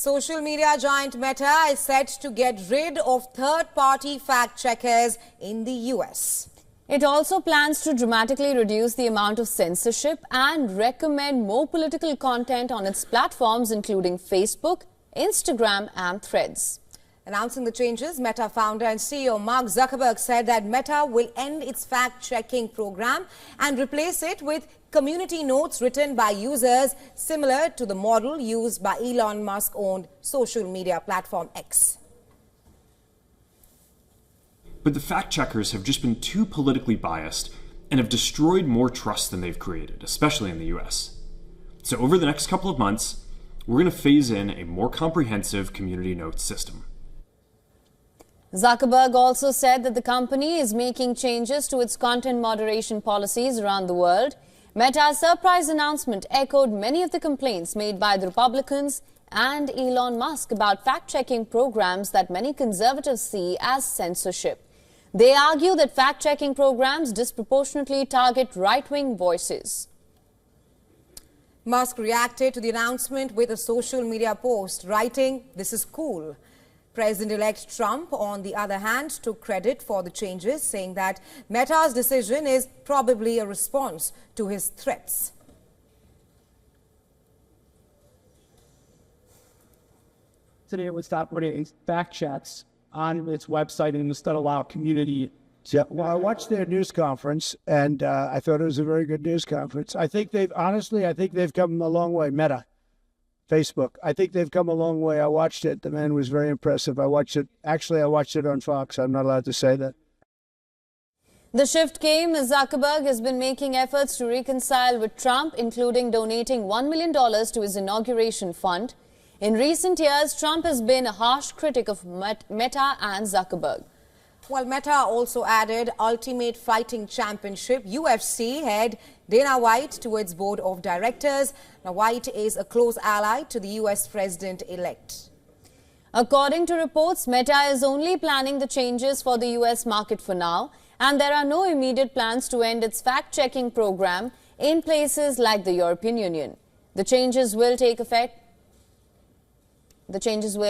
Social media giant Meta is set to get rid of third-party fact-checkers in the US. It also plans to dramatically reduce the amount of censorship and recommend more political content on its platforms, including Facebook, Instagram and Threads. Announcing the changes, Meta founder and CEO Mark Zuckerberg said that Meta will end its fact-checking program and replace it with community notes written by users, similar to the model used by Elon Musk-owned social media platform X. But the fact-checkers have just been too politically biased and have destroyed more trust than they've created, especially in the US. So over the next couple of months, we're going to phase in a more comprehensive community notes system. Zuckerberg also said that the company is making changes to its content moderation policies around the world. Meta's surprise announcement echoed many of the complaints made by the Republicans and Elon Musk about fact-checking programs that many conservatives see as censorship. They argue that fact-checking programs disproportionately target right-wing voices. Musk reacted to the announcement with a social media post, writing, "This is cool." President-elect Trump, on the other hand, took credit for the changes, saying that Meta's decision is probably a response to his threats. Today it would stop putting fact checks on its website and instead allow community. Yeah, well, I watched their news conference, and I thought it was a very good news conference. I think they've come a long way. Meta, Facebook, I think they've come a long way. I watched it. The man was very impressive. I watched it on Fox. I'm not allowed to say that. The shift came as Zuckerberg has been making efforts to reconcile with Trump, including donating $1 million to his inauguration fund. In recent years, Trump has been a harsh critic of Meta and Zuckerberg. Well, Meta also added Ultimate Fighting Championship UFC head Dana White to its board of directors. Now, White is a close ally to the US president-elect. According to reports, Meta is only planning the changes for the US market for now, and there are no immediate plans to end its fact-checking program in places like the European Union. The changes will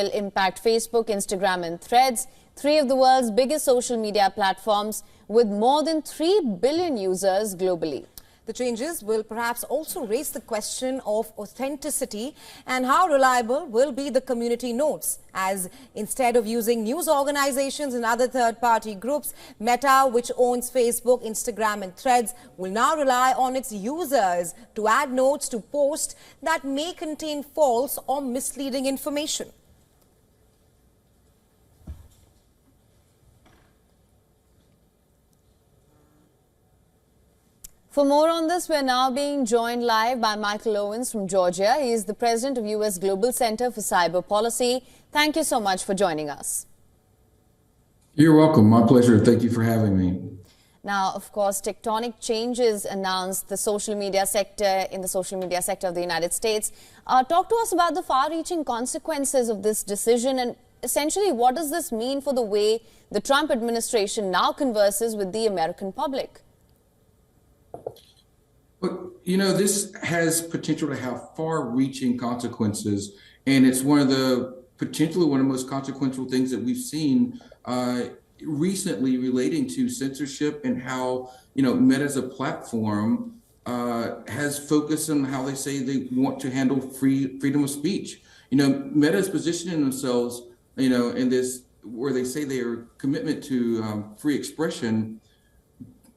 impact Facebook, Instagram and Threads, three of the world's biggest social media platforms with more than 3 billion users globally. The changes will perhaps also raise the question of authenticity and how reliable will be the community notes, as instead of using news organizations and other third-party groups, Meta, which owns Facebook, Instagram and Threads, will now rely on its users to add notes to posts that may contain false or misleading information. For more on this, we are now being joined live by Michael Owens from Georgia. He is the president of US Global Center for Cyber Policy. Thank you so much for joining us. You're welcome. My pleasure. Thank you for having me. Now, of course, tectonic changes announced the social media sector of the United States. Talk to us about the far-reaching consequences of this decision, and essentially what does this mean for the way the Trump administration now converses with the American public? But, this has potential to have far-reaching consequences, and it's potentially one of the most consequential things that we've seen recently relating to censorship and how, Meta as a platform has focused on how they say they want to handle freedom of speech. Meta is positioning themselves, in this where they say they are commitment to free expression.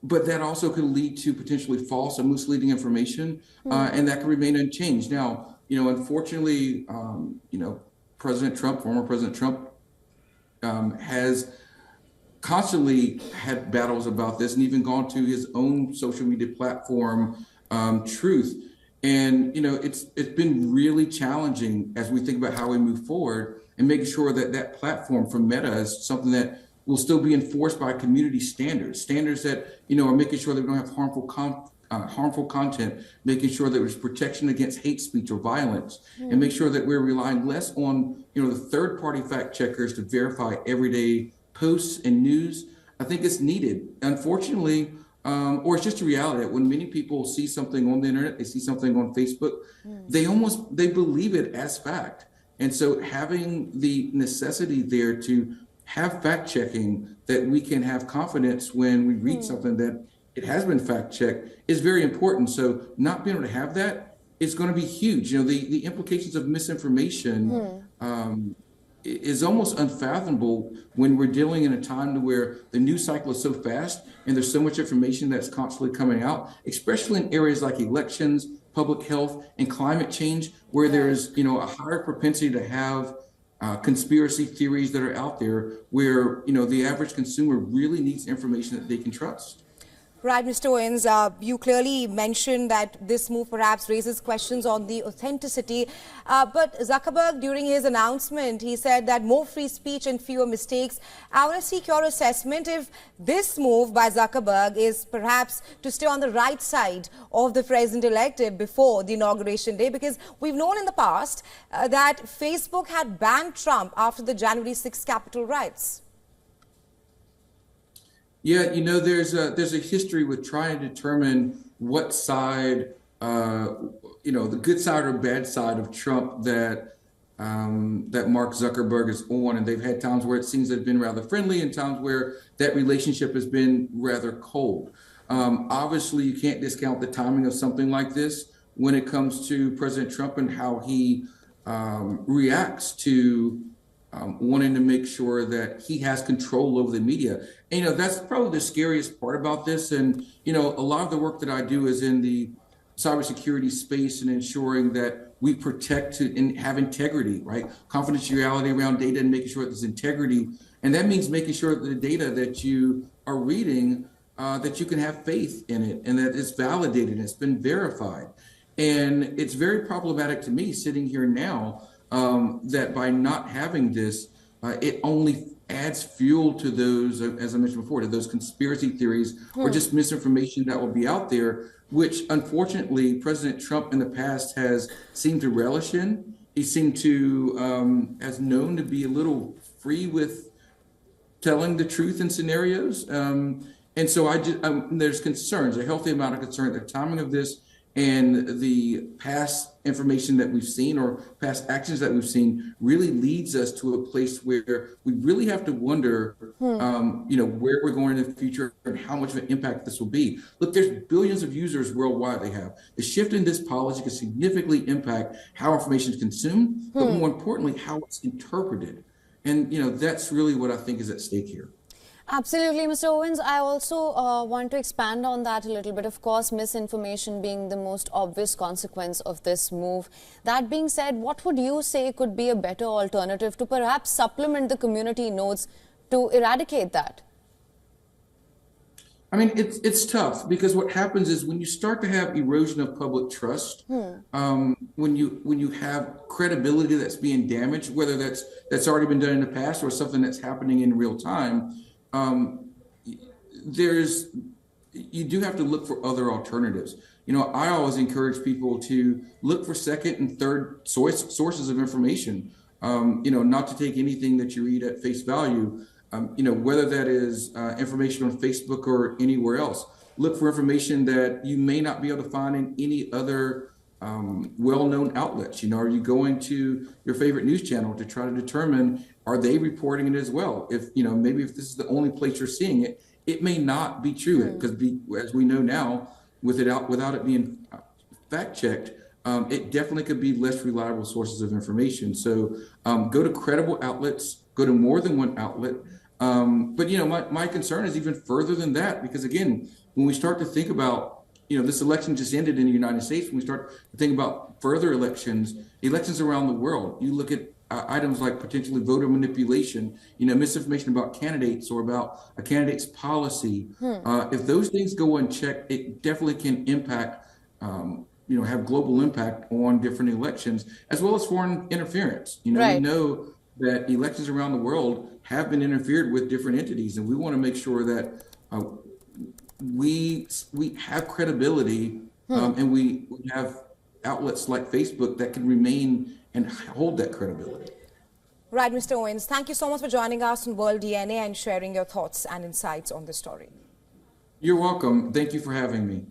But that also could lead to potentially false or misleading information, and that can remain unchanged. Now, unfortunately, former President Trump, has constantly had battles about this and even gone to his own social media platform, Truth. And, it's been really challenging as we think about how we move forward and making sure that that platform from Meta is something that will still be enforced by community standards that, are making sure that we don't have harmful content, making sure that there's protection against hate speech or violence, and make sure that we're relying less on, the third-party fact checkers to verify everyday posts and news. I think it's needed. Unfortunately, or it's just a reality that when many people see something on the internet, they see something on Facebook, they believe it as fact. And so having the necessity there to have fact checking, that we can have confidence when we read something that it has been fact checked, is very important. So not being able to have that is going to be huge. You know, the implications of misinformation is almost unfathomable when we're dealing in a time to where the news cycle is so fast and there's so much information that's constantly coming out, especially in areas like elections, public health, and climate change, where there's, you know, a higher propensity to have conspiracy theories that are out there, where, you know, the average consumer really needs information that they can trust. Right, Mr. Owens, you clearly mentioned that this move perhaps raises questions on the authenticity. But Zuckerberg, during his announcement, he said that more free speech and fewer mistakes. I want to seek your assessment if this move by Zuckerberg is perhaps to stay on the right side of the president-elected before the inauguration day, because we've known in the past that Facebook had banned Trump after the January 6th Capitol riots. Yeah, you know, there's a history with trying to determine what side, you know, the good side or bad side of Trump that Mark Zuckerberg is on, and they've had times where it seems they've been rather friendly, and times where that relationship has been rather cold. Obviously, you can't discount the timing of something like this when it comes to President Trump and how he reacts to wanting to make sure that he has control over the media. And, you know, that's probably the scariest part about this. And, you know, a lot of the work that I do is in the cybersecurity space and ensuring that we protect and have integrity, right? Confidentiality around data and making sure that there's integrity. And that means making sure that the data that you are reading, that you can have faith in it and that it's validated, it's been verified. And it's very problematic to me sitting here now that by not having this, it only adds fuel to those, as I mentioned before, to those conspiracy theories or just misinformation that will be out there, which unfortunately President Trump in the past has seemed to relish in. He seemed to, has known to be a little free with telling the truth in scenarios. And so there's concerns, a healthy amount of concern, the timing of this and the past information that we've seen or past actions that we've seen really leads us to a place where we really have to wonder, you know, where we're going in the future and how much of an impact this will be. Look, there's billions of users worldwide they have. The shift in this policy can significantly impact how information is consumed, but more importantly, how it's interpreted. And, you know, that's really what I think is at stake here. Absolutely, Mr. Owens. I also want to expand on that a little bit. Of course, misinformation being the most obvious consequence of this move. That being said, what would you say could be a better alternative to perhaps supplement the community notes to eradicate that? I mean, it's tough because what happens is when you start to have erosion of public trust, when you have credibility that's being damaged, whether that's already been done in the past or something that's happening in real time, you do have to look for other alternatives. You know, I always encourage people to look for second and third sources of information. You know, not to take anything that you read at face value. You know, whether that is information on Facebook or anywhere else. Look for information that you may not be able to find in any other well-known outlets. You know, are you going to your favorite news channel to try to determine, are they reporting it as well? If, you know, maybe if this is the only place you're seeing it, it may not be true because as we know now, without it being fact-checked, it definitely could be less reliable sources of information. So go to credible outlets, go to more than one outlet. But, you know, my concern is even further than that, because again, when we start to think about, you know, this election just ended in the United States, when we start to think about further elections around the world, you look at items like potentially voter manipulation, you know, misinformation about candidates or about a candidate's policy. If those things go unchecked, it definitely can impact, you know, have global impact on different elections, as well as foreign interference. You know, right. We know that elections around the world have been interfered with different entities, and we want to make sure that we have credibility and we have outlets like Facebook that can remain and hold that credibility. Right, Mr. Owens, thank you so much for joining us on World DNA and sharing your thoughts and insights on this story. You're welcome. Thank you for having me.